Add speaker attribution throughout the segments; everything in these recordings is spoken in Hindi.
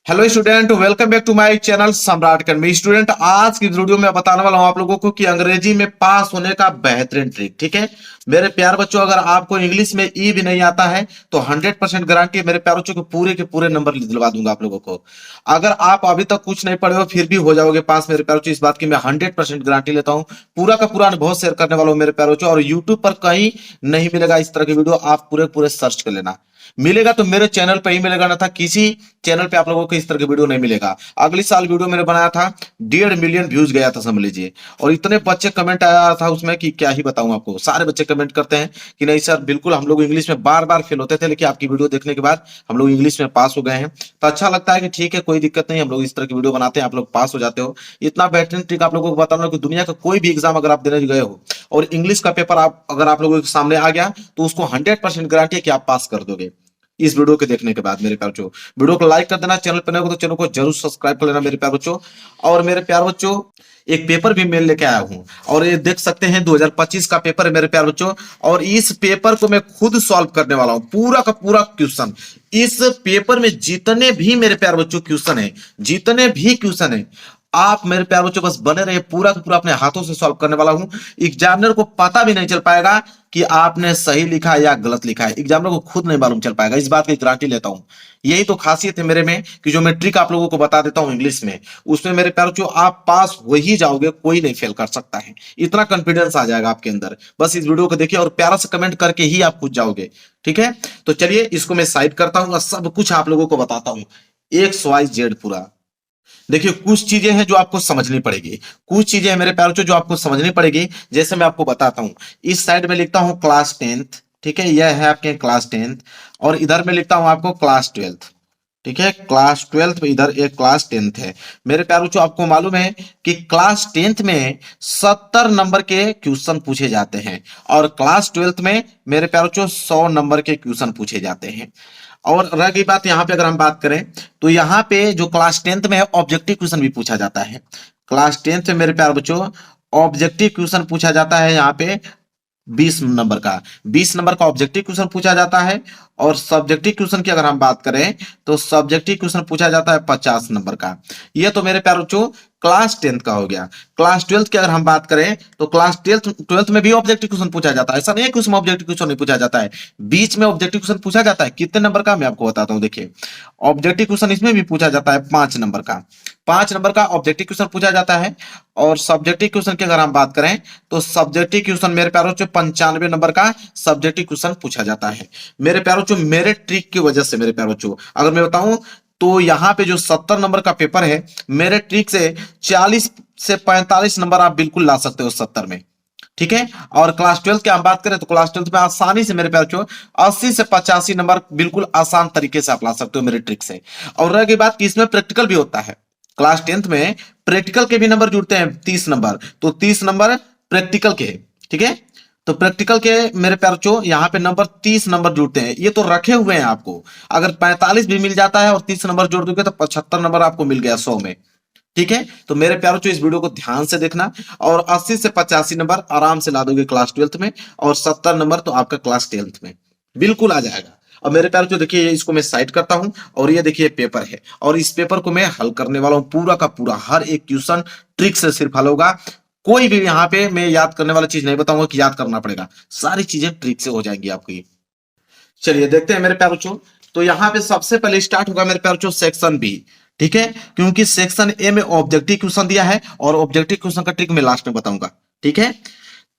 Speaker 1: Hello student, welcome back to my channel Samrat academy. Student, आज की वीडियो में बताने वाला हूं आप लोगों को कि अंग्रेजी में पास होने का बेहतरीन ट्रिक। ठीक है मेरे प्यार बच्चों, अगर आपको इंग्लिश में ई भी नहीं आता है तो 100% गारंटी है मेरे प्यार बच्चों के पूरे नंबर दिलवा दूंगा आप लोगों को। अगर आप अभी तक कुछ नहीं पढ़े हो फिर भी हो जाओगे पास मेरे प्यार बच्चों, इस बात की मैं 100% गारंटी लेता हूं। पूरा का पूरा अनुभव शेयर करने वाला हूं मेरे प्यार बच्चों, और यूट्यूब पर कहीं नहीं मिलेगा इस तरह की वीडियो। आप पूरे पूरे सर्च कर लेना, मिलेगा तो मेरे चैनल पे ही मिलेगा, ना था किसी चैनल पे आप लोगों को इस तरह की वीडियो नहीं मिलेगा। अगली साल वीडियो मैंने बनाया था, 1.5 मिलियन व्यूज गया था समझ लीजिए, और इतने बच्चे कमेंट आया था उसमें कि क्या ही बताऊं आपको। सारे बच्चे कमेंट करते हैं कि नहीं सर, बिल्कुल हम लोग इंग्लिश में बार बार फेल होते थे, लेकिन आपकी वीडियो देखने के बाद हम लोग इंग्लिश में पास हो गए हैं। तो अच्छा लगता है कि ठीक है, कोई दिक्कत नहीं, हम लोग इस तरह की वीडियो बनाते हैं, आप लोग पास हो जाते हो। इतना बेहतरीन ट्रिक आप लोगों को बता रहा हूं कि दुनिया का कोई भी एग्जाम अगर आप देने गए हो और इंग्लिश का पेपर आप अगर आप लोगों के सामने आ गया तो उसको 100% गारंटी है कि आप पास कर दोगे। इस वीडियो के देखने के बाद मेरे प्यार बच्चों, वीडियो को लाइक कर देना, चैनल पर नए हो तो चैनल को जरूर सब्सक्राइब कर लेना मेरे प्यार बच्चों। और मेरे प्यार बच्चों, एक पेपर भी मैं लेके आया हूं, और ये देख सकते हैं 2025 का पेपर है मेरे प्यार बच्चों। और इस पेपर को मैं खुद सॉल्व करने वाला हूं, पूरा का पूरा क्वेश्चन। इस पेपर में जितने भी मेरे प्यार बच्चों क्वेश्चन है, जितने भी क्वेश्चन है, आप मेरे प्यार बच्चों बस बने रहिए, पूरा का पूरा अपने हाथों से सॉल्व करने वाला हूं। एग्जामिनर को पता भी नहीं चल पाएगा कि आपने सही लिखा है या गलत लिखा है, एग्जामिनर को खुद नहीं मालूम चल पाएगा, इस बात की गारंटी लेता हूं। यही तो खासियत है मेरे में कि जो मैं ट्रिक आप लोगों को बता देता हूं इंग्लिश में, उसमें मेरे प्यार बच्चों आप पास हो ही जाओगे, कोई नहीं फेल कर सकता है। इतना कॉन्फिडेंस आ जाएगा आपके अंदर, बस इस वीडियो को देखिए और प्यारा से कमेंट करके ही आप पूछ जाओगे। ठीक है, तो चलिए इसको मैं साइड करता हूं और सब कुछ आप लोगों को बताता हूं, एक्स वाई जेड पूरा। देखिए, कुछ चीजें हैं जो आपको समझनी पड़ेगी, कुछ चीजें हैं मेरे प्यारों जो आपको समझनी पड़ेगी। जैसे मैं आपको बताता हूं, इस साइड में लिखता हूं क्लास 10th, ठीक है, यह है आपके क्लास 10th। और इधर में लिखता हूं आपको क्लास 12th, ठीक है, क्लास 12th में इधर एक क्लास 10th है। मेरे प्यारों आपको मालूम है कि क्लास 10th में 70 नंबर के क्वेश्चन पूछे जाते हैं, और क्लास 12th में मेरे प्यारों 100 नंबर के क्वेश्चन पूछे जाते हैं। और रह गई बात, यहाँ पे अगर हम बात करें तो यहाँ पे जो क्लास 10th में है ऑब्जेक्टिव क्वेश्चन भी पूछा जाता है। क्लास 10th में मेरे प्यार बच्चों ऑब्जेक्टिव क्वेश्चन पूछा जाता है, यहाँ पे 20 नंबर का, 20 नंबर का ऑब्जेक्टिव क्वेश्चन पूछा जाता है। और सब्जेक्टिव क्वेश्चन की अगर हम बात करें तो सब्जेक्टिव क्वेश्चन पूछा जाता है 50 नंबर का। ये तो मेरे प्यारे बच्चों क्लास 10th का हो गया। क्लास 12th की अगर हम बात करें तो क्लास 12th में भी ऑब्जेक्टिव क्वेश्चन पूछा जाता है, ऐसा नहीं है कि उसमें ऑब्जेक्टिव क्वेश्चन नहीं पूछा जाता है। बीच में ऑब्जेक्टिव क्वेश्चन पूछा जाता है, कितने नंबर का मैं आपको बताता हूं। देखिए, ऑब्जेक्टिव क्वेश्चन इसमें भी पूछा जाता है 5 नंबर का, 5 नंबर का ऑब्जेक्टिव क्वेश्चन पूछा जाता है। और सब्जेक्टिव क्वेश्चन की अगर हम बात करें तो सब्जेक्टिव क्वेश्चन मेरे प्यारों 95 नंबर का सब्जेक्टिव क्वेश्चन पूछा जाता है। मेरे प्यारों मेरे ट्रिक की वजह से, मेरे प्यारों अगर मैं बताऊं तो यहाँ पे जो 70 नंबर का पेपर है, मेरे ट्रिक से 40 से 45 नंबर आप बिल्कुल ला सकते हो 70 में। ठीक है, और क्लास 12th की हम बात करें तो क्लास 12th में आसानी से मेरे प्यारों 80 से 85 नंबर बिल्कुल आसान तरीके से आप ला सकते हो मेरे ट्रिक से। और रह गई बात कि इसमें प्रैक्टिकल भी होता है, क्लास 10th में प्रैक्टिकल के भी नंबर जुड़ते हैं 30 नंबर, तो 30 नंबर प्रैक्टिकल के। ठीक है, तो प्रैक्टिकल के मेरे प्यारों यहाँ पे नंबर 30 नंबर जुड़ते हैं, ये तो रखे हुए हैं आपको। अगर 45 भी मिल जाता है और 30 नंबर जोड़ दोगे तो 75 नंबर आपको मिल गया 100 में। ठीक है, तो मेरे प्यारों इस वीडियो को ध्यान से देखना, और 80 से 85 नंबर आराम से ला दोगे क्लास 12th में, और 70 नंबर तो आपका क्लास 10th में बिल्कुल आ जाएगा। और मेरे प्यारों देखिए, इसको मैं साइड करता हूं, और ये देखिए पेपर है, और इस पेपर को मैं हल करने वाला हूं पूरा का पूरा, हर एक क्वेश्चन ट्रिक से सिर्फ हल होगा। कोई भी यहाँ पे मैं याद करने वाला चीज नहीं बताऊंगा कि याद करना पड़ेगा, सारी चीजें ट्रिक से हो जाएंगी आपकी। चलिए देखते हैं मेरे प्यारे बच्चों, तो यहाँ पे सबसे पहले स्टार्ट होगा मेरे प्यारे बच्चों सेक्शन बी। ठीक है, क्योंकि सेक्शन ए में ऑब्जेक्टिव क्वेश्चन दिया है, और ऑब्जेक्टिव क्वेश्चन का ट्रिक मैं लास्ट में बताऊंगा। ठीक है,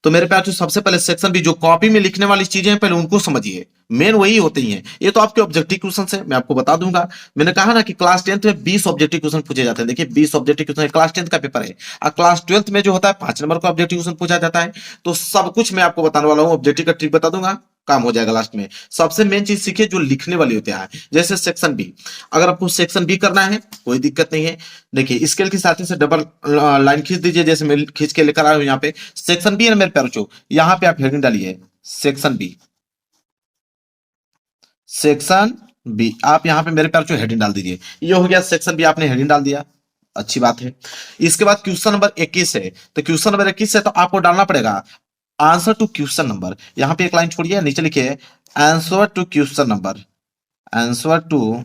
Speaker 1: तो मेरे प्यारे बच्चों सबसे पहले सेक्शन बी, जो कॉपी में लिखने वाली चीजें हैं पहले उनको समझिए, मेन वही होती हैं। ये तो आपके ऑब्जेक्टिव क्वेश्चन है, मैं आपको बता दूंगा। मैंने कहा ना कि क्लास 10th में 20 ऑब्जेक्टिव क्वेश्चन पूछे जाते हैं, देखिए 20 ऑब्जेक्टिव क्वेश्चन क्लास 10th का पेपर है। और क्लास 12th में जो होता है 5 नंबर का ऑब्जेक्टिव क्वेश्चन पूछा जाता है। तो सब कुछ मैं आपको बताने वाला हूँ, ऑब्जेक्टिव का ट्रिक बता दूंगा, काम हो जाएगा लास्ट में। सबसे मेन चीज सीखिए जो लिखने वाली होती है, जैसे सेक्शन बी। अगर आपको सेक्शन बी करना है कोई दिक्कत नहीं है, देखिए स्केल की साथी से डबल लाइन खींच दीजिए, जैसे मैं खींच के लेकर आया हूं। यहाँ पे सेक्शन बी है मेरे प्यारों, यहाँ पे आप हेडिंग डालिए सेक्शन बी, सेक्शन बी आप यहाँ पे मेरे प्यारों हेडिंग डाल दीजिए। ये हो गया सेक्शन बी, आपने हेडिंग डाल दिया, अच्छी बात है। इसके बाद क्वेश्चन नंबर 21 है, तो क्वेश्चन नंबर 21 है तो आपको डालना पड़ेगा आंसर टू क्वेश्चन नंबर। यहां पे एक लाइन छोड़िए, नीचे लिखिए answer to question number, answer to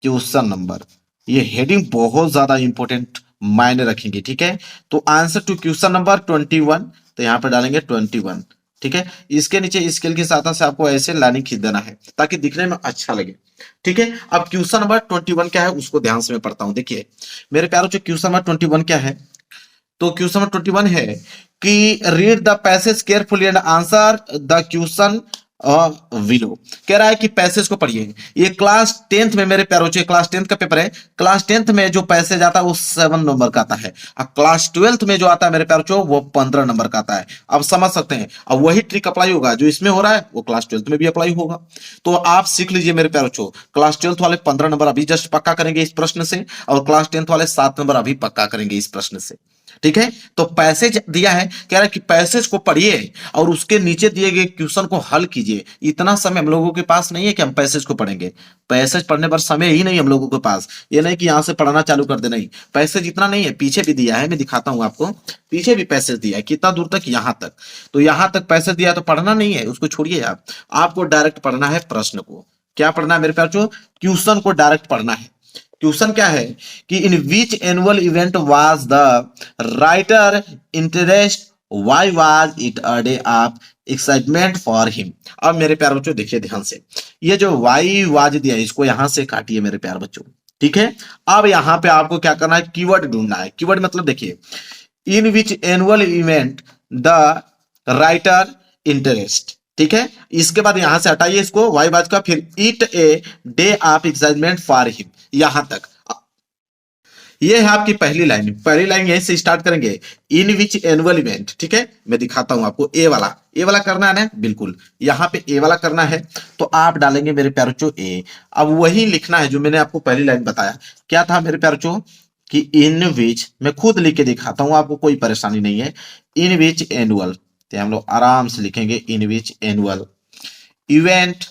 Speaker 1: question number, ये हेडिंग बहुत ज्यादा इंपॉर्टेंट मायने रखेंगे, ठीक है। तो आंसर टू क्वेश्चन नंबर 21, तो यहाँ पर डालेंगे 21, ठीक है। इसके नीचे स्केल की सहायता से आपको ऐसे लाइनिंग खींच देना है ताकि दिखने में अच्छा लगे, ठीक है। अब क्वेश्चन नंबर 21 क्या है उसको ध्यान से मैं पढ़ता हूं। देखिए मेरे प्यारों, जो क्वेश्चन नंबर 21 क्या है, तो क्वेश्चन नंबर 21 है कि read the passage carefully and answer the question willow. कह रहा है कि पैसेज को पढ़िए। ये क्लास 10th में मेरे प्यारों, क्लास 10th का पेपर है। क्लास 10th में जो पैसेज आता है वो 7 नंबर का आता है, और क्लास 12th में जो आता है मेरे प्यारों वो 15 नंबर का आता है। अब समझ सकते हैं, अब वही ट्रिक अप्लाई होगा जो इसमें हो रहा है वो क्लास 12th में भी अप्लाई होगा। तो आप सीख लीजिए मेरे प्यारों, क्लास 12th वाले 15 नंबर अभी जस्ट पक्का करेंगे इस प्रश्न से, और क्लास 10th वाले 7 नंबर अभी पक्का करेंगे इस प्रश्न से, ठीक है। तो पैसेज दिया है, कह रहा है कि पैसेज को पढ़िए और उसके नीचे दिए गए क्वेश्चन को हल कीजिए। इतना समय हम लोगों के पास नहीं है कि हम पैसेज को पढ़ेंगे। पैसेज पढ़ने पर समय ही नहीं हम लोगों के पास। ये नहीं कि यहां से पढ़ना चालू कर दे, नहीं, पैसेज इतना नहीं है, पीछे भी दिया है, मैं दिखाता हूं आपको। पीछे भी पैसेज दिया है, कितना दूर तक, यहां तक। तो यहां तक पैसेज दिया है, तो पढ़ना नहीं है, उसको छोड़िए आप। आपको डायरेक्ट पढ़ना है प्रश्न को। क्या पढ़ना है मेरे प्यार, क्वेश्चन को डायरेक्ट पढ़ना है। क्वेश्चन क्या है कि in which annual event was the writer interest, why was it a day of excitement for him. अब मेरे प्यार बच्चों देखिए ध्यान से, ये जो वाई वाज दिया है इसको यहां से काटिए मेरे प्यार बच्चों, ठीक है। अब यहां पे आपको क्या करना है, कीवर्ड ढूंढना है। कीवर्ड मतलब देखिए, in which annual event the writer interest, ठीक है। इसके बाद यहां से हटाइए इसको वाई बाज का, फिर it a day of excitement for him, यहां तक। ये है आपकी पहली लाइन। पहली लाइन यहीं से स्टार्ट करेंगे, इन विच एनुअल इवेंट, ठीक है। मैं दिखाता हूं आपको, ए वाला करना है ना, बिल्कुल यहां पे ए वाला करना है। तो आप डालेंगे मेरे प्यारों ए। अब वही लिखना है जो मैंने आपको पहली लाइन बताया। क्या था मेरे प्यारों कि इन विच, मैं खुद लिख के दिखाता हूं आपको, कोई परेशानी नहीं है। इन विच एनुअल, तो हम लोग आराम से लिखेंगे इन विच एनुअल इवेंट,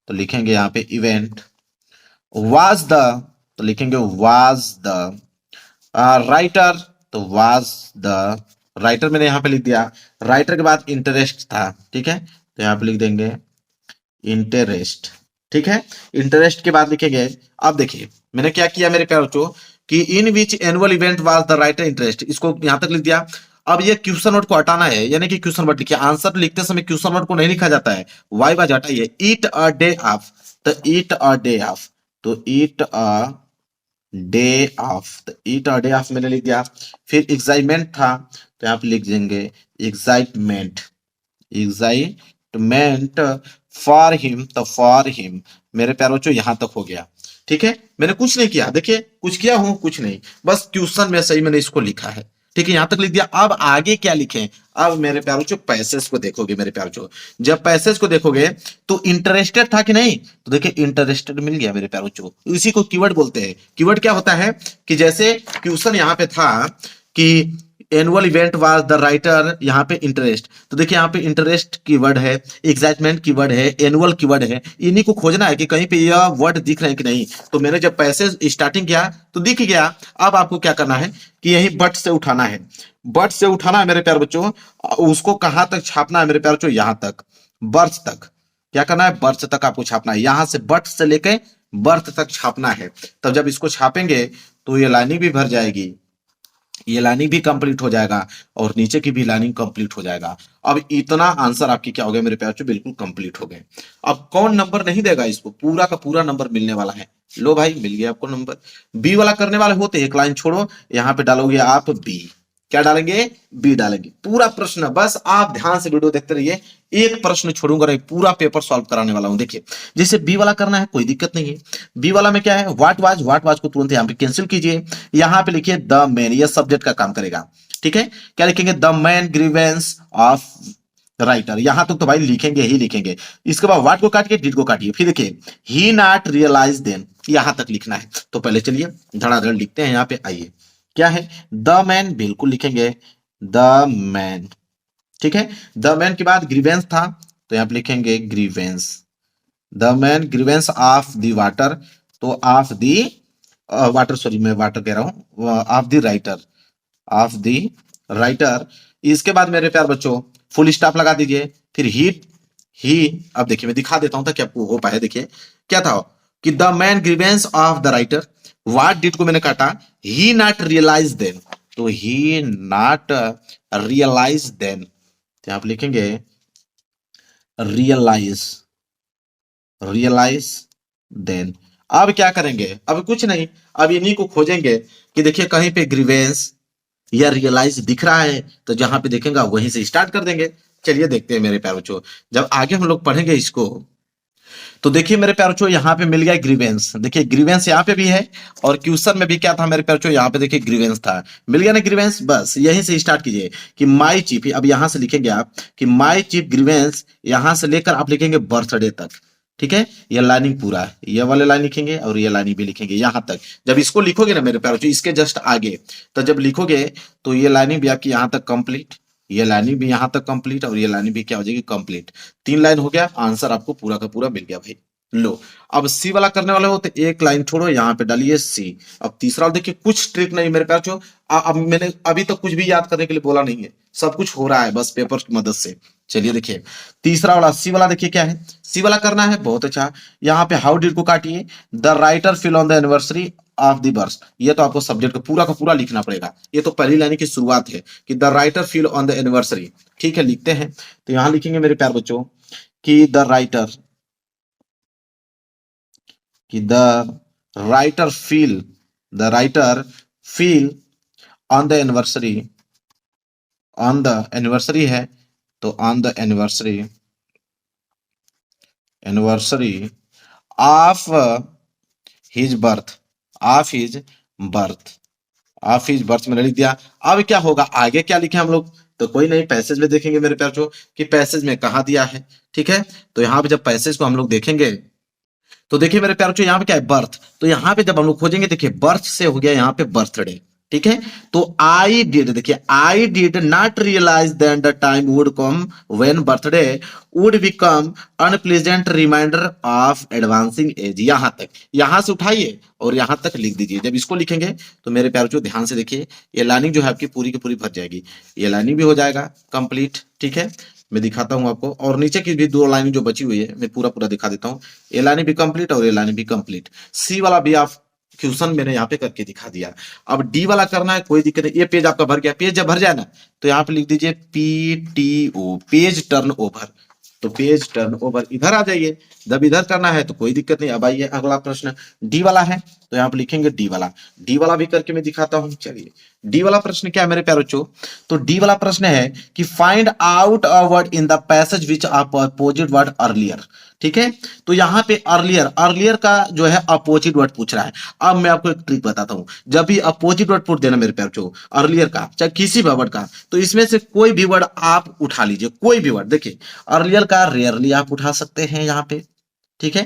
Speaker 1: तो लिखेंगे यहाँ पे इवेंट, वाज द, तो लिखेंगे वाज द राइटर, तो वाज द राइटर, मैंने यहां पे लिख दिया। राइटर के बाद इंटरेस्ट था, ठीक है, तो यहां पे लिख देंगे इंटरेस्ट, ठीक है। इंटरेस्ट के बाद लिखेंगे, अब देखिए मैंने क्या किया मेरे प्यारे बच्चों कि in which annual event was the writer interest, इसको यहां तक लिख दिया। अब ये क्वेश्चन वर्ड को हटाना है, यानी कि क्वेश्चन वर्ड लिखिए। आंसर लिखते समय क्वेश्चन वर्ड को नहीं लिखा जाता है, वाई बाज हटाइए, ईट अ डे ऑफ, तो ईट अ डे ऑफ, तो ईट अ डे ऑफ, तो ईट अ डे ऑफ मैंने लिख दिया। फिर एक्साइटमेंट था, तो यहाँ पे लिख देंगे एक्साइटमेंट, एक्साइटमेंट फॉर हिम, तो फॉर हिम। मेरे प्यारों बच्चों यहां तक हो गया, ठीक है। मैंने कुछ नहीं किया, देखिए कुछ किया हूं, कुछ नहीं, बस क्वेश्चन में सही मैंने इसको लिखा है, ठीक है, यहां तक लिख दिया। अब आगे क्या लिखें, अब मेरे प्यारों बच्चों पैसेज को देखोगे मेरे प्यारों बच्चों, जब पैसेज को देखोगे तो इंटरेस्टेड था कि नहीं, तो देखिए इंटरेस्टेड मिल गया मेरे प्यारों बच्चों। इसी को कीवर्ड बोलते हैं। कीवर्ड क्या होता है कि जैसे क्वेश्चन यहां पे था कि annual event was the writer, यहाँ पे इंटरेस्ट, तो देखिए यहाँ पे इंटरेस्ट कीवर्ड है, एक्साइटमेंट कीवर्ड है, एनुअल कीवर्ड है। इन्हीं को खोजना है कि कहीं पे यह वर्ड दिख रहे हैं कि नहीं। तो मैंने जब पैसेज स्टार्टिंग किया तो दिख गया। अब आपको क्या करना है कि यही बट से उठाना है, बट से उठाना है मेरे प्यार बच्चों। उसको कहां तक छापना है मेरे प्यार बच्चों, यहां तक, बर्थ तक। क्या करना है, बर्थ तक आपको छापना है, यहां से बट से लेके बर्थ तक छापना है। तब जब इसको छापेंगे तो ये लाइनिंग भी भर जाएगी, ये लाइनिंग भी कंप्लीट हो जाएगा, और नीचे की भी लाइनिंग कंप्लीट हो जाएगा। अब इतना आंसर आपकी क्या हो गया मेरे प्यार बच्चों, बिल्कुल कंप्लीट हो गए। अब कौन नंबर नहीं देगा इसको, पूरा का पूरा नंबर मिलने वाला है। लो भाई मिल गया आपको नंबर। बी वाला करने वाले होते एक लाइन छोड़ो, यहां पे डालोगे आप बी। क्या डालेंगे, बी डालेंगे। पूरा प्रश्न, बस आप ध्यान से वीडियो देखते रहिए, एक प्रश्न छोड़ूंगा नहीं, पूरा पेपर सॉल्व कराने वाला हूं। देखिए जैसे बी वाला करना है, कोई दिक्कत नहीं है। बी वाला में क्या है, व्हाट वाज को तुरंत यहां पे कैंसिल कीजिए, यहां पे लिखिए द मैन, ये सब्जेक्ट का काम करेगा, ठीक है। क्या लिखेंगे, the man grievance of writer, यहां तक तो भाई लिखेंगे ही लिखेंगे। इसके बाद व्हाट को काट के डिड को काटिए, फिर देखिए ही नॉट रियलाइज देन, यहां तक लिखना है। तो पहले चलिए धड़ाधड़ लिखते हैं, यहां पे आइए। क्या है, द मैन, बिल्कुल लिखेंगे द मैन, ठीक है। द मैन के बाद ग्रीवेंस था, तो यहां पे लिखेंगे grievance, the man grievance of the water, तो ऑफ द वाटर, सॉरी मैं वाटर कह रहा हूं, of the writer, of the writer. इसके बाद मेरे प्यार बच्चों फुल स्टॉप लगा दीजिए, फिर ही, अब देखिए मैं दिखा देता हूं ताकि आपको हो पाए। देखिए क्या था, कि the man grievance of the writer, what did को मैंने काटा, ही नॉट रियलाइज देन, तो ही नॉट रियलाइज देन, तो आप लिखेंगे रियलाइज, रियलाइज देन। अब क्या करेंगे, अब कुछ नहीं, अब इन्हीं को खोजेंगे कि देखिए कहीं पे ग्रीवेंस या रियलाइज दिख रहा है, तो जहां पे देखेंगे वहीं से स्टार्ट कर देंगे। चलिए देखते हैं मेरे प्यारे बच्चों, जब आगे हम लोग पढ़ेंगे इसको, तो देखिए मेरे प्यारे बच्चों यहाँ पे मिल गया ग्रीवेंस, देखिए ग्रीवेंस यहाँ पे भी है, और क्वेश्चन में भी क्या था मेरे प्यारे बच्चों, यहाँ पे देखिए ग्रीवेंस था, मिल गया ना ग्रीवेंस। बस यहीं से स्टार्ट कीजिए कि माई चीफ, अब यहां से लिखेंगे आप कि माई चीफ ग्रीवेंस, यहां से लेकर आप लिखेंगे बर्थडे तक, ठीक है। ये लाइनिंग पूरा है, ये वाले लाइन लिखेंगे और ये लाइनिंग भी लिखेंगे यहां तक। जब इसको लिखोगे ना मेरे प्यारे बच्चों, इसके जस्ट आगे, तो जब लिखोगे तो ये लाइनिंग भी आपकी यहां तक कंप्लीट, ये लाइनिंग भी यहां तक कंप्लीट, और ये लाइनिंग भी क्या हो जाएगी कंप्लीट। 3 लाइन हो गया, आंसर आपको पूरा का पूरा मिल गया भाई। लो, अब सी वाला करने वाले हो तो एक लाइन छोड़ो, यहाँ पे डालिए सी। अब तीसरा देखिए, कुछ ट्रिक नहीं मेरे प्यार, अब मैंने अभी तक कुछ भी याद करने के लिए बोला नहीं है, सब कुछ हो रहा है बस पेपर की मदद से। चलिए देखिए तीसरा वाला सी वाला, देखिए क्या है, सी वाला करना है, बहुत अच्छा। यहाँ पे हाउ डिड को काटिए, the writer feel on the anniversary of the birth, ये तो आपको सब्जेक्ट का पूरा लिखना पड़ेगा, ये तो पहली लाइन की शुरुआत है कि the writer feel on the anniversary, ठीक है, लिखते हैं। तो यहां लिखेंगे मेरे प्यार बच्चों कि द राइटर, कि the writer feel on the anniversary, on the anniversary है तो on the anniversary, anniversary of his birth, of his birth, of his birth मैंने लिख दिया। अब क्या होगा, आगे क्या लिखे हम लोग, तो कोई नहीं, पैसेज में देखेंगे मेरे प्यार जो कि पैसेज में कहा दिया है, ठीक है। तो यहाँ पे जब पैसेज को हम लोग देखेंगे तो देखिए मेरे प्यारे बच्चों, यहाँ पे क्या है बर्थ, तो यहाँ पे जब हम लोग खोजेंगे, देखिए बर्थ से हो गया यहाँ पे बर्थडे, ठीक है। तो आई डिड, देखिए I did not realise that the time would come when birthday would become unpleasant reminder of advancing age, यहां तक, यहां से उठाइए और यहां तक लिख दीजिए। जब इसको लिखेंगे तो मेरे प्यारे बच्चों ध्यान से देखिए, ये लाइनिंग जो है आपकी पूरी की पूरी भर जाएगी, ये लाइनिंग भी हो जाएगा कंप्लीट, ठीक है। मैं दिखाता हूं आपको, और नीचे की भी 2 लाइन जो बची हुई है मैं पूरा पूरा दिखा देता हूं। ये लाइनिंग भी कंप्लीट और ये लाइनिंग भी कंप्लीट। सी वाला भी आप क्वेश्चन मैंने यहाँ पे करके दिखा दिया। अब डी वाला करना है, कोई दिक्कत नहीं, ये पेज आपका भर गया, पेज जब भर जाए ना तो यहाँ पे लिख दीजिए PTO, पेज टर्न ओवर, तो पेज टर्न ओवर इधर आ जाइए। जब इधर करना है तो कोई दिक्कत नहीं। अब आइए अगला प्रश्न, डी वाला है तो यहाँ पे लिखेंगे डी वाला, डी वाला भी करके मैं दिखाता हूं। चलिए डी वाला प्रश्न क्या है मेरे प्यारे बच्चों, तो डी वाला प्रश्न है कि find out a word in the passage which opposite word earlier, ठीक है। तो यहाँ पे अर्लियर, अर्लियर का जो है अपोजिट वर्ड पूछ रहा है। अब मैं आपको एक ट्रिक बताता हूं, जब भी अपोजिट वर्ड पूछ देना मेरे प्यारे बच्चों, अर्लियर का चाहे किसी भी वर्ड का, तो इसमें से कोई भी वर्ड आप उठा लीजिए, कोई भी वर्ड। देखिए अर्लियर का रेयरली आप उठा सकते हैं यहाँ पे, ठीक है।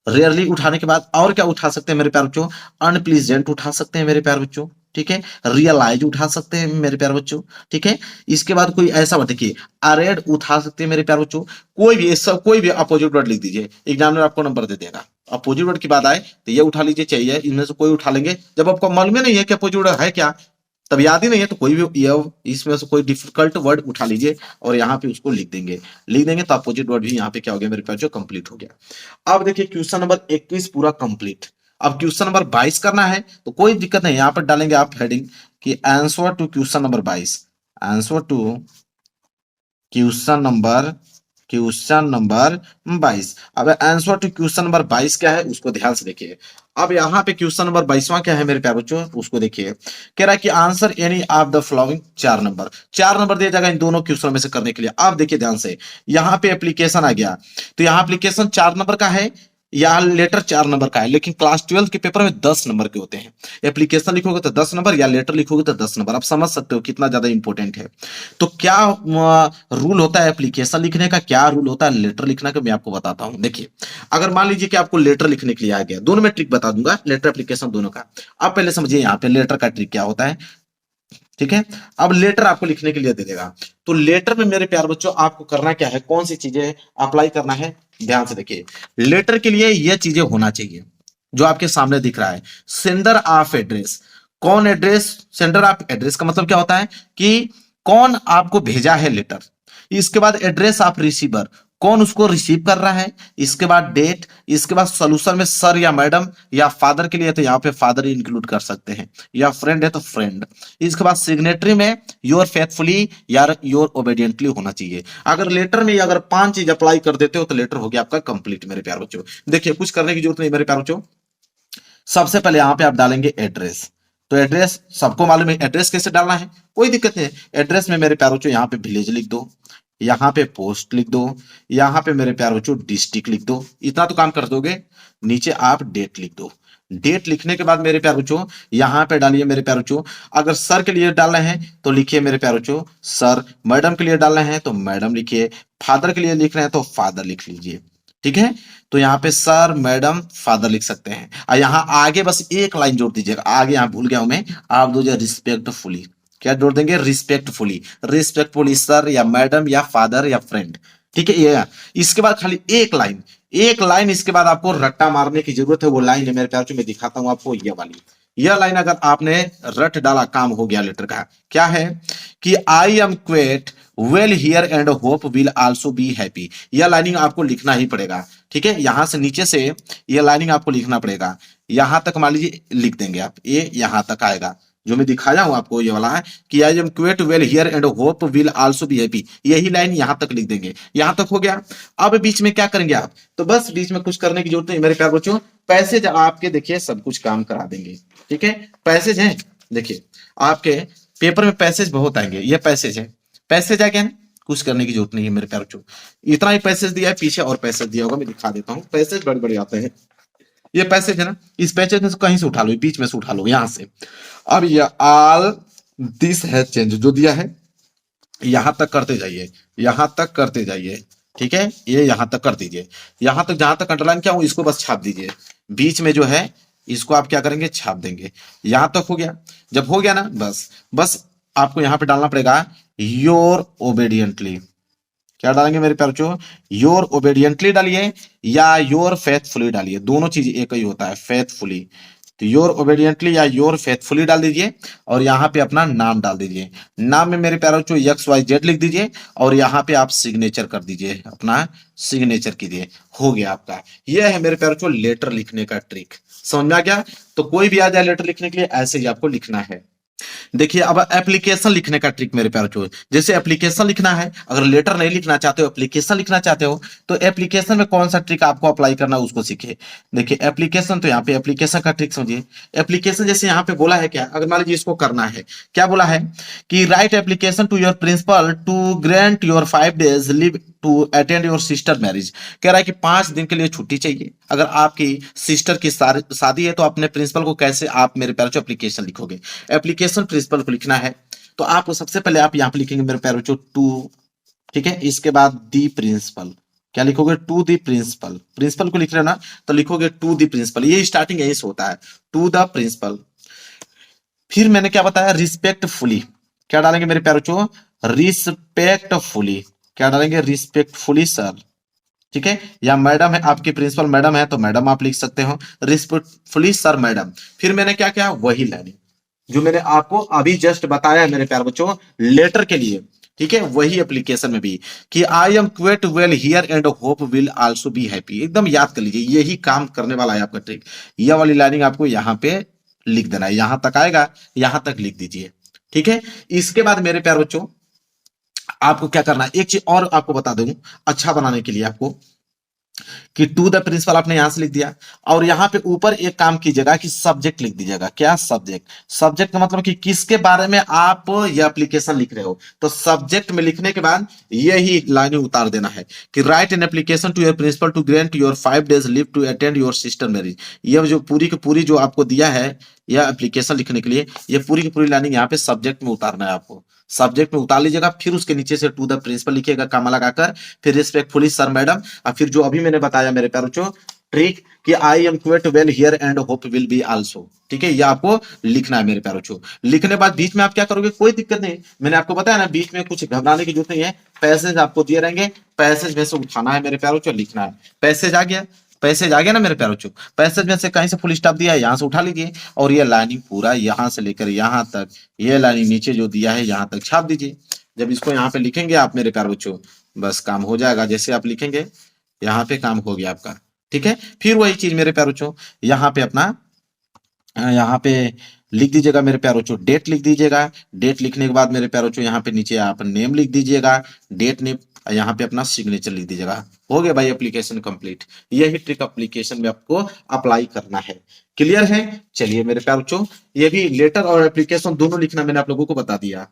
Speaker 1: रेयरली उठाने के बाद और क्या उठा सकते हैं मेरे प्यारे बच्चों, अनप्लीजेंट उठा सकते हैं मेरे प्यारे बच्चों, ठीक है। रियलाइज उठा सकते हैं मेरे प्यारे बच्चों, ठीक है। इसके बाद कोई ऐसा वर्ड, देखिए अरेड उठा सकते हैं मेरे प्यारे बच्चों, कोई भी सब कोई भी अपोजिट वर्ड लिख दीजिए, एग्जामिनर आपको नंबर दे देगा। अपोजिट वर्ड की बात आए तो ये उठा लीजिए, चाहिए इनमें से कोई उठा लेंगे। जब आपको मालूम ही नहीं है कि अपोजिट वर्ड है क्या, तब याद ही नहीं है, तो कोई भी ये इसमें से कोई डिफिकल्ट वर्ड उठा लीजिए और यहाँ पे उसको लिख देंगे, लिख देंगे तो अपोजिट वर्ड भी यहाँ पे क्या हो गया मेरे पास, जो कंप्लीट हो गया। अब देखिए क्वेश्चन नंबर 21 पूरा कंप्लीट। अब क्वेश्चन नंबर 22 करना है तो कोई दिक्कत नहीं, यहाँ पर डालेंगे आप हेडिंग कि answer to question number 22, answer to question number 22। अब आंसर टू क्वेश्चन नंबर 22 क्या है उसको ध्यान से देखिए। अब यहाँ पे क्वेश्चन नंबर 22वां क्या है मेरे प्यारे बच्चों, उसको देखिए। कह रहा है कि answer any of the following, 4 number दिया जाएगा इन दोनों क्वेश्चन में से करने के लिए। अब देखिए ध्यान से, यहाँ पे एप्लीकेशन आ गया, तो यहाँ एप्लीकेशन 4 नंबर का है, या लेटर 4 नंबर का है, लेकिन क्लास 12 के पेपर में 10 नंबर के होते हैं। एप्लीकेशन लिखोगे तो 10 नंबर, या लेटर लिखोगे तो 10 नंबर। आप समझ सकते हो कितना ज्यादा इंपॉर्टेंट है। तो क्या रूल होता है एप्लीकेशन लिखने का, क्या रूल होता है लेटर लिखने का, मैं आपको बताता हूं। देखिए अगर मान लीजिए कि आपको लेटर लिखने के लिए आ गया, दोनों में ट्रिक बता दूंगा, लेटर एप्लीकेशन दोनों का। आप पहले समझिए यहाँ पे लेटर का ट्रिक क्या होता है, ठीक है। अब लेटर आपको लिखने के लिए दे देगा, तो लेटर में मेरे प्यार बच्चों आपको करना क्या है, कौन सी चीजें अप्लाई करना है, ध्यान से देखिए। लेटर के लिए यह चीजें होना चाहिए जो आपके सामने दिख रहा है, सेंडर ऑफ एड्रेस, कौन एड्रेस, सेंडर ऑफ एड्रेस का मतलब क्या होता है कि कौन आपको भेजा है लेटर। इसके बाद एड्रेस ऑफ रिसीवर, कौन उसको रिसीव कर रहा है, इसके बाद डेट, इसके बाद सोल्यूशन में सर या मैडम, या फादर के लिए तो यहाँ पे फादर इंक्लूड कर सकते हैं, या फ्रेंड है तो फ्रेंड। इसके बाद सिग्नेटरी में योर फेथफुली या योर ओबेडियंटली होना चाहिए। अगर लेटर में अगर 5 चीज अप्लाई कर देते हो तो लेटर हो गया आपका कंप्लीट मेरे प्यारे बच्चों। देखिए कुछ करने की जरूरत नहीं मेरे प्यारे बच्चों। सबसे पहले यहाँ पे आप डालेंगे एड्रेस। तो एड्रेस सबको मालूम है एड्रेस कैसे डालना है, कोई दिक्कत नहीं है। एड्रेस में मेरे प्यारे बच्चों यहाँ पे विलेज लिख दो, यहाँ पे पोस्ट लिख दो, यहाँ पे मेरे प्यारे बच्चों डिस्ट्रिक्ट लिख दो, इतना तो काम कर दोगे। नीचे आप डेट लिख दो। डेट लिखने के बाद मेरे प्यारे बच्चों यहाँ पे डालिए मेरे प्यारे बच्चों, अगर सर के लिए डालना है तो लिखिए मेरे प्यारे बच्चों सर, मैडम के लिए डालना है तो मैडम लिखिए, फादर के लिए लिख रहे हैं तो फादर लिख लीजिए। ठीक है, तो यहाँ पे सर मैडम फादर लिख सकते हैं। और यहाँ आगे बस एक लाइन जोड़ दीजिएगा, आगे यहाँ भूल गया हूं मैं, आप दो रिस्पेक्टफुली, क्या जोड़ देंगे, रिस्पेक्टफुली, रिस्पेक्टफुली सर या मैडम या फादर या फ्रेंड। ठीक है, ये इसके बाद खाली एक लाइन, एक लाइन इसके बाद आपको रट्टा मारने की जरूरत है। वो लाइन है मेरे प्यार मैं दिखाता हूं आपको, ये वाली, यह लाइन अगर आपने रट डाला काम हो गया लेटर का। क्या है कि I am quite well here and hope will also be happy, यह लाइनिंग आपको लिखना ही पड़ेगा। ठीक है, यहां से नीचे से यह लाइनिंग आपको लिखना पड़ेगा। यहां तक मान लीजिए लिख देंगे आप, ये यहां तक आएगा जो मैं दिखाया हूं आपको, ये वाला है कि I am quite well here and hope will also be happy, यही लाइन यहां तक लिख देंगे। यहां तक हो गया। अब बीच में क्या करेंगे आप, तो बस बीच में कुछ करने की जरूरत नहीं मेरे प्यार बच्चों। पैसेज आपके देखिए सब कुछ काम करा देंगे। ठीक है, पैसेज है, देखिए आपके पेपर में पैसेज बहुत आएंगे, ये पैसेज है, पैसेज आ गया ना, कुछ करने की जरूरत नहीं है मेरे प्यार बच्चों। इतना ही पैसेज दिया है, पीछे और पैसेज दिया होगा, मैं दिखा देता हूँ। पैसेज बड़े बड़े आते हैं, ये पैसेज है ना, इस पैसेज में से कहीं से उठा लो, बीच में से उठा लो यहां से। अब ये ऑल दिस है चेंज जो दिया है, यहां तक करते जाइए, यहां तक करते जाइए। ठीक है, ये यहां तक कर दीजिए, यहां तक जहां तक अंडरलाइन किया हूं इसको बस छाप दीजिए। बीच में जो है इसको आप क्या करेंगे, छाप देंगे। यहां तक हो गया, जब हो गया ना बस, बस आपको यहां पे डालना पड़ेगा योर ओबेडियंटली। क्या डालेंगे मेरे प्यारे बच्चों, योर ओबेडियंटली डालिए या योर फेथफुली डालिए, दोनों चीज एक ही होता है, फेथफुली। तो योर ओबेडियंटली या योर फेथफुली डाल दीजिए और यहाँ पे अपना नाम डाल दीजिए। नाम में मेरे प्यारे बच्चों XYZ लिख दीजिए और यहाँ पे आप सिग्नेचर कर दीजिए, अपना सिग्नेचर कीजिए, हो गया आपका। यह है मेरे प्यारे बच्चों लेटर लिखने का ट्रिक। समझ में आ गया? तो कोई भी आ जाए लेटर लिखने के लिए ऐसे ही आपको लिखना है। देखिए अब एप्लीकेशन लिखने का ट्रिक मेरे प्यारे बच्चों, जैसे एप्लीकेशन लिखना है, अगर लेटर नहीं लिखना चाहते हो एप्लीकेशन लिखना चाहते हो, तो एप्लीकेशन में कौन सा ट्रिक आपको अप्लाई करना है उसको सीखिए। देखिए एप्लीकेशन, तो यहाँ पे एप्लीकेशन का ट्रिक समझिए। एप्लीकेशन जैसे यहाँ पे बोला है क्या, अगर मान लीजिए इसको करना है, क्या बोला है कि write application to your principal to grant your 5 days leave to attend your sister marriage. कह रहा है कि 5 दिन के लिए छुट्टी चाहिए, अगर आपकी सिस्टर की शादी है तो अपने प्रिंसिपल को कैसे आप मेरे प्यारे बच्चों एप्लीकेशन लिखोगे। एप्लीकेशन प्रिंसिपल को लिखना है तो आप सबसे पहले आप यहाँ पे लिखेंगे मेरे प्यारे बच्चों टू, ठीक है, इसके बाद दी प्रिंसिपल, क्या लिखोगे, टू दी प्रिंसिपल। प्रिंसिपल को लिख रहे हो ना तो लिखोगे टू दी प्रिंसिपल, ये स्टार्टिंग यही से होता है, टू द प्रिंसिपल। फिर मैंने क्या बताया, रिस्पेक्टफुली, क्या डालेंगे मेरे प्यारे बच्चों, रिस्पेक्टफुली, क्या डालेंगे, रिस्पेक्टफुली सर। ठीक है, या मैडम है आपकी प्रिंसिपल मैडम है तो मैडम आप लिख सकते हो, रिस्पेक्टफुली सर मैडम। फिर मैंने क्या किया, वही लाइनिंग जो मैंने आपको अभी जस्ट बताया है मेरे प्यारे बच्चों लेटर के लिए। ठीक है, वही एप्लीकेशन में भी कि I am quite well here and hope will also be happy, एकदम याद कर लीजिए, यही काम करने वाला है आपका ट्रिक। यह वाली लाइनिंग आपको यहाँ पे लिख देना है, यहां तक आएगा, यहां तक लिख दीजिए। ठीक है, इसके बाद मेरे प्यारे बच्चों आपको क्या करना है, एक चीज और आपको बता दूं अच्छा बनाने के लिए आपको, कि टू द प्रिंसिपल आपने यहां से लिख दिया और यहां पे ऊपर एक काम कीजिएगा कि सब्जेक्ट लिख दीजिएगा। क्या सब्जेक्ट, सब्जेक्ट का मतलब कि किसके बारे में आप ये एप्लीकेशन लिख रहे हो, तो सब्जेक्ट में लिखने के बाद यही लाइन उतार देना है कि write an application to your principal to grant your 5 days leave to attend your sister marriage. ये जो पूरी की पूरी जो आपको दिया है यह एप्लीकेशन लिखने के लिए, ये पूरी की पूरी लाइनिंग यहाँ पे सब्जेक्ट में उतारना है आपको। सब्जेक्ट में उतार लीजिएगा, फिर उसके नीचे से टू द प्रिंसिपल लिखिएगा कामा लगाकर, फिर रिस्पेक्टफुली सर मैडम, और फिर जो अभी मैंने बताया मेरे प्यारे बच्चों ट्रिक कि I am quite well here and hope will be also. ठीक है, ये आपको लिखना है मेरे प्यारे बच्चों। लिखने बाद बीच में आप क्या करोगे, कोई दिक्कत नहीं, मैंने आपको बताया ना बीच में कुछ घबराने की जरूरत नहीं है, पैसेज आपको दिए रहेंगे, पैसेज में से उठाना है मेरे प्यारे बच्चों, लिखना है। पैसेज आ गया, पैसेज आ गया ना मेरे प्यारे बच्चों, पैसेज में से कहीं से फुल स्टॉप दिया है यहां से उठा लीजिए और ये लाइनिंग पूरा यहां से लेकर यहां तक, ये लाइनिंग नीचे जो दिया है यहां तक छाप दीजिए। जब इसको यहाँ पे लिखेंगे आप मेरे प्यारे बच्चों बस काम हो जाएगा। जैसे आप लिखेंगे यहाँ पे काम हो गया आपका, ठीक है। फिर वही चीज मेरे प्यारे बच्चों, यहाँ पे अपना यहाँ पे लिख दीजिएगा मेरे प्यारे बच्चों, डेट लिख दीजिएगा। डेट लिखने के बाद मेरे प्यारे बच्चों यहाँ पे नीचे आप नेम लिख दीजिएगा, डेट नेम, यहाँ पे अपना सिग्नेचर लिख दीजिएगा। हो गया भाई एप्लीकेशन कंप्लीट। यही ट्रिक एप्लीकेशन में आपको अप्लाई करना है। क्लियर है? चलिए मेरे प्यारे बच्चों, ये भी लेटर और एप्लीकेशन दोनों लिखना मैंने आप लोगों को बता दिया।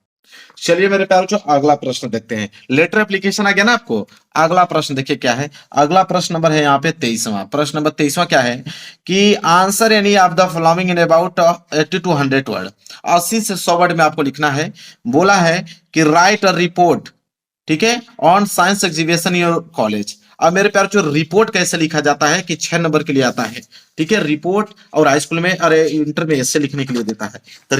Speaker 1: चलिए मेरे प्यारे बच्चों, अगला प्रश्न देखते हैं। लेटर एप्लीकेशन आ गया ना आपको। अगला प्रश्न देखिए क्या है। अगला प्रश्न नंबर है यहाँ पे 23वां। प्रश्न नंबर 23वां क्या है कि answer any of the following in about 80 to 100 word. 80 से 100 वर्ड में आपको लिखना है। बोला है कि राइट अ रिपोर्ट, ठीक है, on science exhibition your college. अब मेरे प्यार जो रिपोर्ट कैसे लिखा जाता है कि 6 नंबर के लिए आता है, ठीक है। रिपोर्ट और हाई स्कूल में, अरे इंटर में ऐसे लिखने के लिए देता है। तो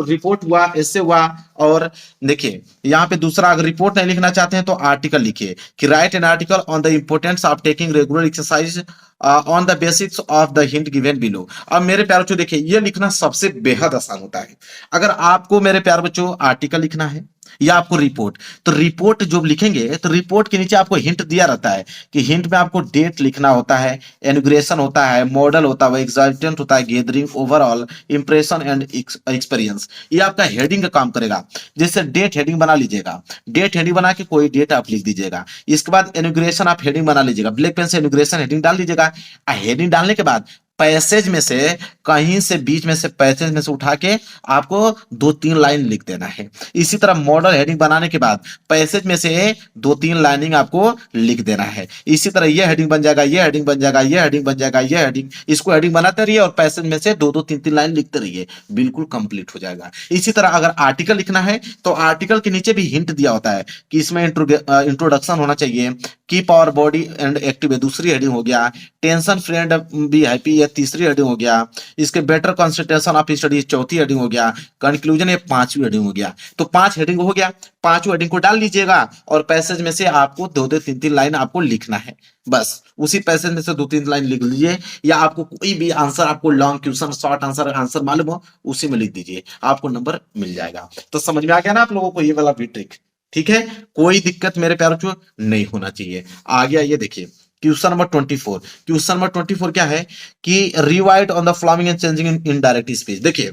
Speaker 1: रिपोर्ट हुआ, ऐसे हुआ। और देखिए यहाँ पे दूसरा, अगर रिपोर्ट नहीं लिखना चाहते हैं तो आर्टिकल लिखिए कि write an article on the importance of taking regular exercise on the basics of the hint given below. अब मेरे प्यार बच्चों देखिए, ये लिखना सबसे बेहद आसान होता है। अगर आपको मेरे प्यार बच्चों आर्टिकल लिखना है या आपको रिपोर्ट, तो रिपोर्ट जो लिखेंगे तो रिपोर्ट के नीचे आपको हिंट दिया रहता है कि हिंट में आपको डेट लिखना होता है, इनॉग्रेशन होता है, मॉडल होता है, एग्जाइटेंट होता है, gathering, overall impression and experience. ये आपका हेडिंग का काम करेगा। जैसे डेट हेडिंग बना लीजिएगा, डेट हेडिंग बना के कोई डेट आप लिख दीजिएगा। इसके बाद इनॉग्रेशन आप हेडिंग बना लीजिएगा, ब्लैक पेन से इनॉग्रेशन हेडिंग डाल दीजिएगा। हेडिंग डालने के बाद पैसेज में से, कहीं से बीच में से, पैसेज में से उठा के आपको 2-3 लाइन लिख देना है। इसी तरह मॉडल हेडिंग बनाने के बाद पैसेज में से 2-3 लाइनिंग आपको लिख देना है। इसी तरह ये हेडिंग बन जाएगा, ये हेडिंग बन जाएगा, ये हेडिंग बन जाएगा, ये हेडिंग, इसको हेडिंग बनाते रहिए और पैसेज में से 2-2 3-3 लाइन लिखते रहिए, बिल्कुल कंप्लीट हो जाएगा। इसी तरह अगर आर्टिकल लिखना है तो आर्टिकल के नीचे भी हिंट दिया होता है कि इसमें इंट्रोडक्शन होना चाहिए, keep our body and active है दूसरी हेडिंग हो गया, tension free and be happy ये तीसरी हेडिंग हो गया, इसके बेटर कंसंट्रेशन ऑफ स्टडी चौथी हेडिंग हो गया, कंक्लूजन ये 5वीं हेडिंग हो गया। तो 5 हेडिंग हो गया, 5वीं हेडिंग को डाल लीजिएगा और पैसेज में से आपको 2-2 3-3 लाइन आपको लिखना है। बस उसी पैसेज में से 2-3 लाइन लिख लीजिए, या आपको कोई भी आंसर, आपको लॉन्ग क्वेश्चन, शॉर्ट आंसर मालूम हो, उसी में लिख दीजिए, आपको नंबर मिल जाएगा। तो समझ में आ गया ना आप लोगों को ये वाला भी ट्रिक, ठीक है। कोई दिक्कत मेरे प्यारों को नहीं होना चाहिए। आ गया ये देखिए क्वेश्चन नंबर 24। क्वेश्चन नंबर 24 क्या है कि rewrite on the following and changing in indirect speech. देखिए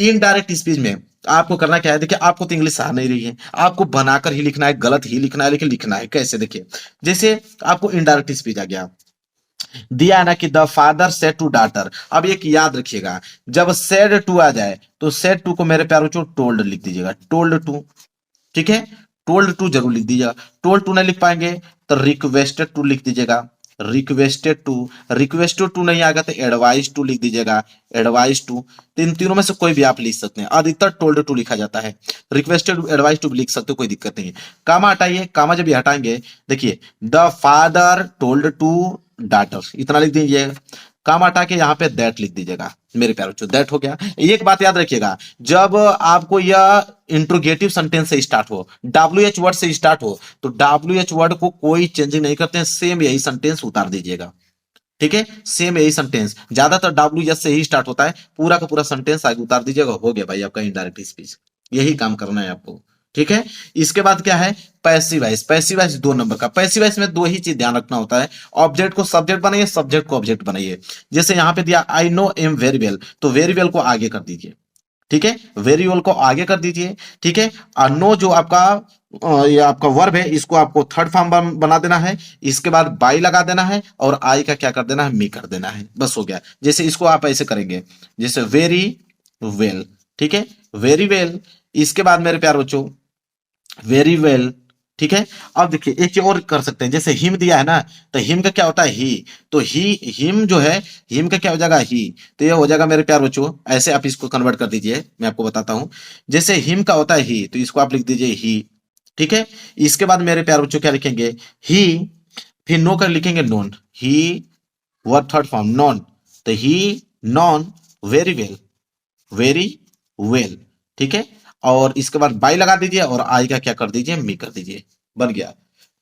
Speaker 1: इनडायरेक्ट स्पीच में आपको करना क्या है, देखिए आपको तो इंग्लिश आ नहीं रही है, आपको बनाकर ही लिखना है, गलत ही लिखना है, लेकिन लिखना है कैसे। देखिए जैसे आपको इनडायरेक्ट स्पीच आ गया, दिया है ना कि the father said to daughter. अब एक याद रखिएगा, जब सेड टू आ जाए तो सेड टू को मेरे प्यारों को टोल्ड लिख दीजिएगा, टोल्ड टू, ठीक है। टोल्ड टू जरूर लिख दीजिएगा। टोल्ड टू नहीं लिख पाएंगे तो रिक्वेस्टेड टू लिख दीजिएगा, रिक्वेस्टेड टू। रिक्वेस्टेड टू नहीं आएगा तो एडवाइस टू लिख दीजिएगा, एडवाइस टू। तो इन तीनों में से कोई भी आप लिख सकते हैं, अधिकतर टोल्ड टू लिखा जाता है। रिक्वेस्टेड, एडवाइस टू भी लिख सकते हो, कोई दिक्कत नहीं है। कामा हटाइए, कामा जब भी हटाएंगे, देखिए the father told to daughter, इतना लिख दीजिए। काम हटा के यहाँ पे दैट लिख दीजिएगा मेरे प्यारे बच्चों, दैट हो गया। एक बात याद रखिएगा, जब आपको यह इंट्रोगेटिव सेंटेंस से स्टार्ट हो, WH वर्ड से स्टार्ट हो, तो WH वर्ड को कोई चेंजिंग नहीं करते हैं, सेम यही सेंटेंस उतार दीजिएगा, ठीक है। सेम यही सेंटेंस, ज्यादातर WH से ही स्टार्ट होता है, पूरा का पूरा सेंटेंस आगे उतार दीजिएगा, हो गया भाई आपका इनडायरेक्ट स्पीच। यही काम करना है आपको, ठीक है। इसके बाद क्या है, passive voice. Passive voice 2 number का। पैसिव वॉइस में 2 ही चीज ध्यान रखना होता है, ऑब्जेक्ट को सब्जेक्ट बनाइए, सब्जेक्ट को ऑब्जेक्ट बनाइए। जैसे यहाँ पे दिया I know am very well, तो वेरी वेल को आगे कर दीजिए, ठीक है, वेरी वेल को आगे कर दीजिए, ठीक है। और नो जो आपका ये आपका वर्ब है, इसको आपको थर्ड फॉर्म बना देना है। इसके बाद बाई लगा देना है और आई का क्या कर देना है, मी कर देना है, बस हो गया। जैसे इसको आप ऐसे करेंगे, जैसे वेरी वेल, ठीक है, वेरी वेल। इसके बाद मेरे प्यार बच्चों वेरी वेल, ठीक है। अब देखिए एक चीज और कर सकते हैं, जैसे हिम दिया है ना, तो हिम का क्या होता है, ही। तो ही, हिम जो है, हिम का क्या हो जाएगा, ही। तो ये हो जाएगा मेरे प्यार बच्चों, ऐसे आप इसको कन्वर्ट कर दीजिए, मैं आपको बताता हूं। जैसे हिम का होता है ही, तो इसको आप लिख दीजिए ही, ठीक है। इसके बाद मेरे प्यार बच्चों क्या लिखेंगे, ही। फिर नो कर लिखेंगे नॉन, ही वर्ब थर्ड फॉर्म नॉन, तो ही noun very well, very well, ठीक है। और इसके बाद बाई लगा दीजिए और आई का क्या कर दीजिए, मी कर दीजिए, बन गया।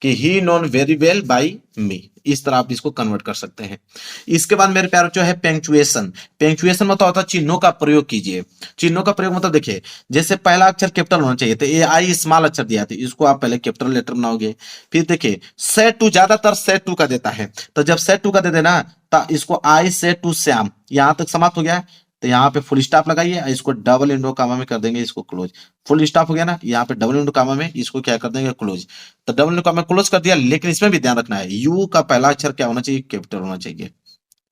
Speaker 1: कि ही नोन वेरी वेल बाई मी, इस तरह आप इसको कन्वर्ट कर सकते हैं। इसके बाद मेरे प्यारे जो है पेंचुएशन, पेंचुएशन मतलब होता है चिन्हों का प्रयोग कीजिए। चिन्हों का प्रयोग मतलब देखिए, जैसे पहला अक्षर कैपिटल होना चाहिए, तो ए आई स्मॉल अक्षर दिया था, इसको आप पहले कैपिटल लेटर बनाओगे। फिर देखिए सेट टू, ज्यादातर सेट टू का देता है, तो जब सेट टू का दे देना तो इसको आई सेट टू श्याम, यहां तक समाप्त हो गया। तो यहाँ पे फुल स्टॉप लगाइए, इसको डबल इंडो कामा में कर देंगे, इसको क्लोज। फुल स्टॉप हो गया ना, यहाँ पे डबल इंडो कामा में इसको क्या कर देंगे, क्लोज। तो डबल इंडो कामा क्लोज कर दिया, लेकिन इसमें भी ध्यान रखना है यू का पहला अक्षर क्या होना चाहिए, कैपिटल होना चाहिए,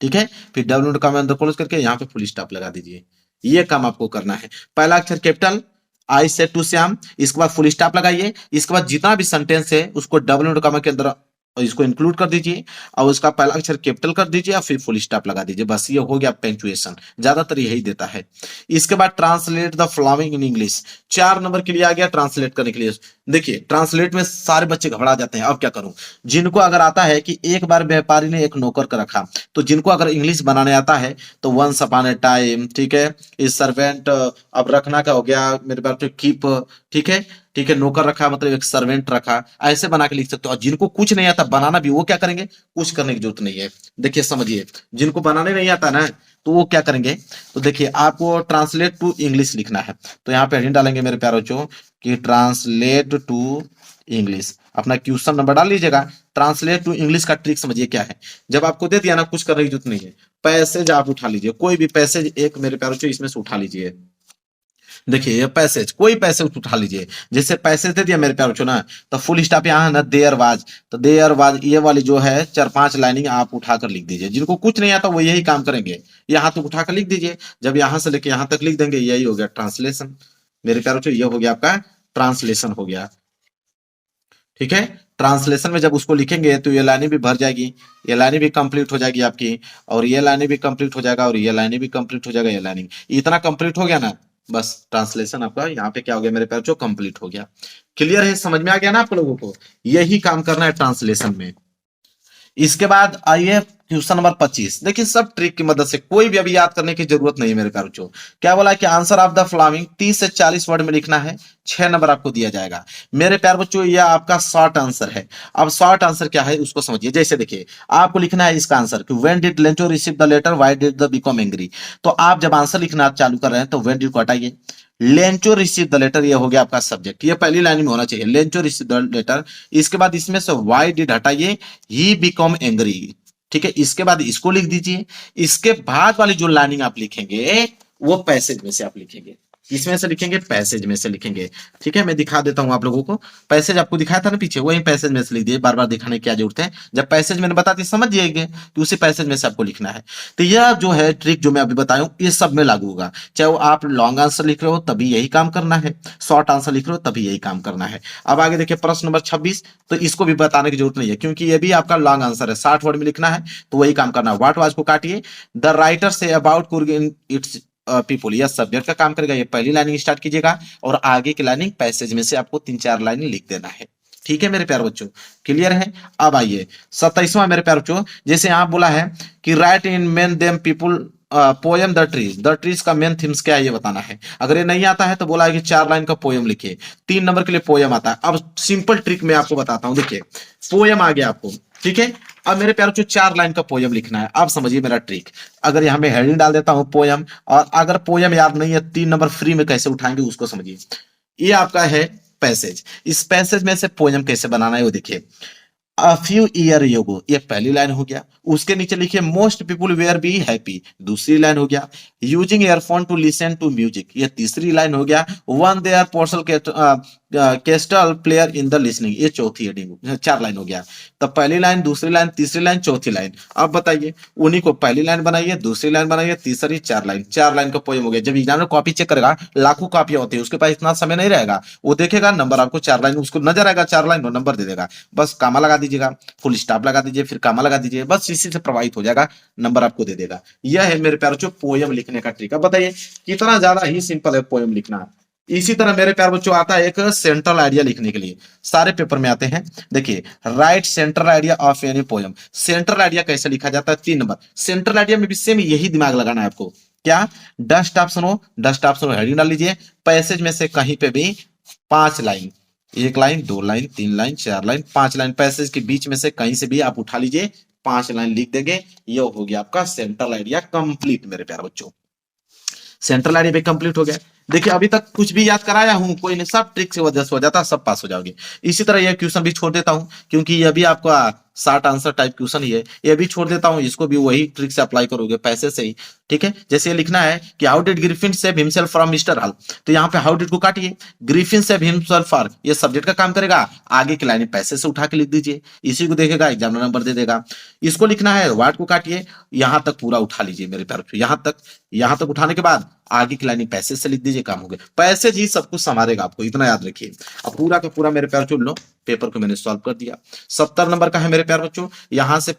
Speaker 1: ठीक है। फिर डबल इंडो कामा अंदर क्लोज करके यहाँ पे फुल स्टॉप लगा दीजिए। ये काम आपको करना है, पहला अक्षर capital, I said to Shyam, इसके बाद फुल स्टॉप लगाइए, इसके बाद जितना भी सेंटेंस है उसको डबल इंडो कामा के अंदर इसको इंक्लूड कर दीजिए, और उसका पहला अक्षर कैपिटल कर दीजिए और फिर फुल स्टॉप लगा दीजिए, बस ये हो गया पंक्चुएशन। ज्यादातर यही देता है। इसके बाद translate the following in English, 4 number के लिए आ गया ट्रांसलेट करने के लिए। देखिए ट्रांसलेट में सारे बच्चे घबरा जाते हैं, अब क्या करूं। जिनको अगर आता है कि एक बार व्यापारी ने एक नौकर का रखा, तो जिनको अगर इंग्लिश बनाने आता है तो वंस अपॉन ए टाइम, ठीक है, इस सर्वेंट, अब रखना का हो गया मेरे पास तो कीप, ठीक है, ठीक है, नौकर रखा मतलब एक सर्वेंट रखा, ऐसे बना के लिख सकते हो। और जिनको कुछ नहीं आता बनाना भी, वो क्या करेंगे, कुछ करने की जरूरत नहीं है। देखिए समझिए, जिनको बनाने नहीं आता ना तो वो क्या करेंगे, तो देखिए आपको ट्रांसलेट टू इंग्लिश लिखना है, तो यहाँ पे हेडिंग डालेंगे मेरे प्यारे बच्चों कि ट्रांसलेट टू इंग्लिश, अपना क्वेश्चन नंबर डाल लीजिएगा। ट्रांसलेट टू इंग्लिश का ट्रिक समझिए क्या है। जब आपको दे दिया ना, कुछ करने की जरूरत नहीं है, पैसेज आप उठा लीजिए, कोई भी पैसेज एक मेरे प्यारे बच्चों इसमें से उठा लीजिए। देखिए ये पैसेज, कोई पैसेज उठा लीजिए, जैसे पैसेज दे दिया मेरे प्यारे बच्चों ना, तो फुल स्टॉप यहाँ है ना, देयर वाज, तो देयर वाज ये वाली जो है 4-5 लाइनिंग आप उठाकर लिख दीजिए। जिनको कुछ नहीं आता वो यही काम करेंगे, यहाँ तक उठाकर लिख दीजिए। जब यहाँ से लेके यहाँ तक लिख देंगे, यही हो गया ट्रांसलेशन मेरे प्यारे बच्चों, ये हो गया आपका ट्रांसलेशन हो गया, ठीक है। ट्रांसलेशन में जब उसको लिखेंगे तो ये लाइनें भी भर जाएगी, ये लाइनें भी कंप्लीट हो जाएगी आपकी, और ये लाइनें भी कंप्लीट हो जाएगा, और ये लाइनें भी कंप्लीट हो जाएगा, ये लाइनिंग इतना कंप्लीट हो गया ना, बस ट्रांसलेशन आपका यहाँ पे क्या हो गया मेरे प्यारे बच्चों, कंप्लीट हो गया। क्लियर है, समझ में आ गया ना आप लोगों को, यही काम करना है ट्रांसलेशन में। इसके बाद आइए क्वेश्चन नंबर 25। देखिए सब ट्रिक की मदद से, कोई भी अभी याद करने की जरूरत नहीं है मेरे प्यारे बच्चों। क्या बोला कि आंसर ऑफ द फॉलोइंग 30 से 40 वर्ड में लिखना है, 6 नंबर आपको दिया जाएगा मेरे प्यारे बच्चों। यह आपका शॉर्ट आंसर है। अब शॉर्ट आंसर क्या है उसको समझिए। जैसे देखिए आपको लिखना है इसका आंसर कि when did Lencho receive the letter, why did the become angry. तो आप जब आंसर लिखना चालू कर रहे हैं तो व्हेन डिड को हटाइए, लेंचो रिसीव द लेटर, ये हो गया आपका सब्जेक्ट, ये पहली लाइन में होना चाहिए, लेंचो रिसीव द लेटर। इसके बाद इसमें से व्हाई डिड हटाइए, ही बिकम एंग्री, ठीक है। इसके बाद इसको लिख दीजिए। इसके बाद वाली जो लाइनिंग आप लिखेंगे वो पैसेज में से आप लिखेंगे, किसमें से लिखेंगे, पैसेज में से लिखेंगे, ठीक है। मैं दिखा देता हूं आप लोगों को, पैसेज आपको दिखाया था ना पीछे, वही पैसेज में से लिख दिए, बार बार दिखाने की क्या जरूरत है, जब पैसेज मैंने बता दी समझ जाइएगा कि उसी पैसेज में से आपको लिखना है। तो यह जो है ट्रिक जो मैं अभी बताया ये सब में लागू होगा, चाहे वो आप लॉन्ग आंसर लिख रहे हो तभी यही काम करना है, शॉर्ट आंसर लिख रहे हो तभी यही काम करना है। अब आगे देखिए प्रश्न नंबर 26, तो इसको भी बताने की जरूरत नहीं है क्योंकि ये भी आपका लॉन्ग आंसर है, 60 वर्ड में लिखना है, तो वही काम करना है। व्हाट वाज को काटिए, the writer say about Coorg in its people, यह सब्जेक्ट का काम करेगा। ये पहली लाइनिंग स्टार्ट कीजिएगा और आगे की लाइनिंग पैसेज में से आपको 3-4 लाइनिंग लिख देना है, ठीक है मेरे प्यारे बच्चों, क्लियर है। अब आइए 27वां मेरे प्यारे बच्चों, जैसे यहाँ बोला है कि right in main them people poem the trees, the trees का मेन थीम्स क्या है ये बताना है। अगर ये नहीं आता है तो बोला है कि 4 लाइन का पोएम लिखिए, 3 नंबर के लिए पोएम आता है। अब सिंपल ट्रिक मैं आपको बताता हूं, देखिए पोएम आ गया आपको, ठीक है। अब मेरे प्यारे बच्चों 4 लाइन का पोएम लिखना है। अब समझिए मेरा ट्रिक, अगर यहाँ मैं हेडिंग डाल देता हूं पोएम, और अगर पोएम याद नहीं है 3 नंबर फ्री में कैसे उठाएंगे उसको समझिए। ये आपका है पैसेज, इस पैसेज में से पोएम कैसे बनाना है वो देखिए। अ फ्यू ईयर एगो, ये पहली लाइन हो गया। उसके नीचे लिखिए most people were be happy, दूसरी लाइन हो गया। Using earphone to listen to music, ये तीसरी लाइन हो गया। One they are portable cassette player in the listening, ये चौथी हेडिंग, 4 लाइन हो गया। तो पहली लाइन, दूसरी लाइन, तीसरी लाइन, चौथी लाइन। अब बताइए उन्हीं को पहली लाइन बनाइए, दूसरी लाइन बनाइए, तीसरी, 4 लाइन, 4 लाइन का पोएम हो गया। जब एग्जामिनर कॉपी चेक करेगा, लाखों कॉपियां होती है, उसके पास इतना समय नहीं रहेगा, वो देखेगा नंबर आपको 4 लाइन, उसको नजर आएगा 4 लाइन, वो नंबर दे देगा। बस कामा लगा दीजिएगा, फुल स्टॉप लगा दीजिए, फिर कामा लगा दीजिए, बस इसी से प्रभावित हो जाएगा, नंबर आपको दे देगा। यह है मेरे प्यारे बच्चों पोएम लिखने का ट्रिक। अब बताइए कितना ज्यादा ही सिंपल है पोएम लिखना। इसी तरह मेरे प्यारे बच्चों आता है एक सेंट्रल आइडिया लिखने के लिए, सारे पेपर में आते हैं। देखिए right central idea of any poem, central idea कैसे लिखा जाता है, 3 नंबर। सेंट्रल आइडिया में भी सेम यही दिमाग लगाना है आपको। क्या, डस्ट ऑप्शन हो, डस्ट ऑप्शन हेडिंग डाल लीजिए, पैसेज में से कहीं पे भी 5 लाइन, एक line, 2 line, 3 line, 4 line, 5 line, passage के बीच में से कहीं से भी आप उठा लीजिए, 5 लाइन लिख देंगे। ये हो गया आपका सेंट्रल आइडिया कंप्लीट मेरे प्यारे बच्चों। सेंट्रल आइडिया भी कंप्लीट हो गया। देखिए अभी तक कुछ भी याद कराया हूं कोई नहीं, सब ट्रिक से वजह से हो जाता, सब पास हो जाओगे। इसी तरह यह क्वेश्चन भी छोड़ देता हूं, क्योंकि यह भी आपका शॉर्ट आंसर टाइप क्वेश्चन ही है, ये भी छोड़ देता हूं, इसको भी वही ट्रिक से अप्लाई करोगे पैसे से ही। ठीक है, जैसे ये लिखना है कि how did Griffin save himself from mister हल, तो यहाँ पे हाउ डिड को काटिए, ग्रिफिन सेव हिमसेल्फ फॉर ये सब्जेक्ट का काम करेगा, आगे की लाइन पैसे से उठा के लिख दीजिए, इसी को देखेगा एग्जामिनर नंबर दे देगा। इसको लिखना है व्हाट को काटिए, यहां तक पूरा उठा लीजिए मेरे प्यारे बच्चों, यहां तक उठाने के बाद आगे की लाइन पैसे से लिख दीजिए, काम हो गया। पैसे जी सब कुछ संभालेगा आपको, इतना याद रखिए। अब पूरा का पूरा मेरे प्यार चुन लो, पेपर को मैंने सॉल्व कर दिया। 70 नंबर का है मेरे प्यार बच्चों, यहां से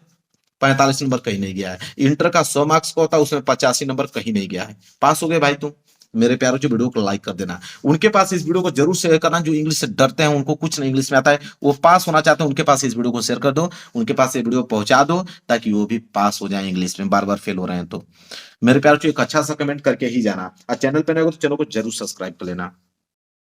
Speaker 1: 45 नंबर कहीं नहीं गया है। इंटर का 100 मार्क्स का होता है, उसमें 85 नंबर कहीं नहीं गया है। पास हो गए भाई तुम। मेरे प्यारों जो वीडियो को लाइक कर देना, उनके पास इस वीडियो को जरूर शेयर करना जो इंग्लिश से डरते हैं, उनको कुछ नहीं इंग्लिश में आता है, वो पास होना चाहते हैं, उनके पास इस वीडियो को शेयर कर दो, उनके पास ये वीडियो पहुंचा दो, ताकि वो भी पास हो जाए इंग्लिश में, बार बार फेल हो रहे हैं तो। मेरे प्यारों एक अच्छा सा कमेंट करके ही जाना, और चैनल पे नए हो तो चैनल को जरूर सब्सक्राइब कर लेना।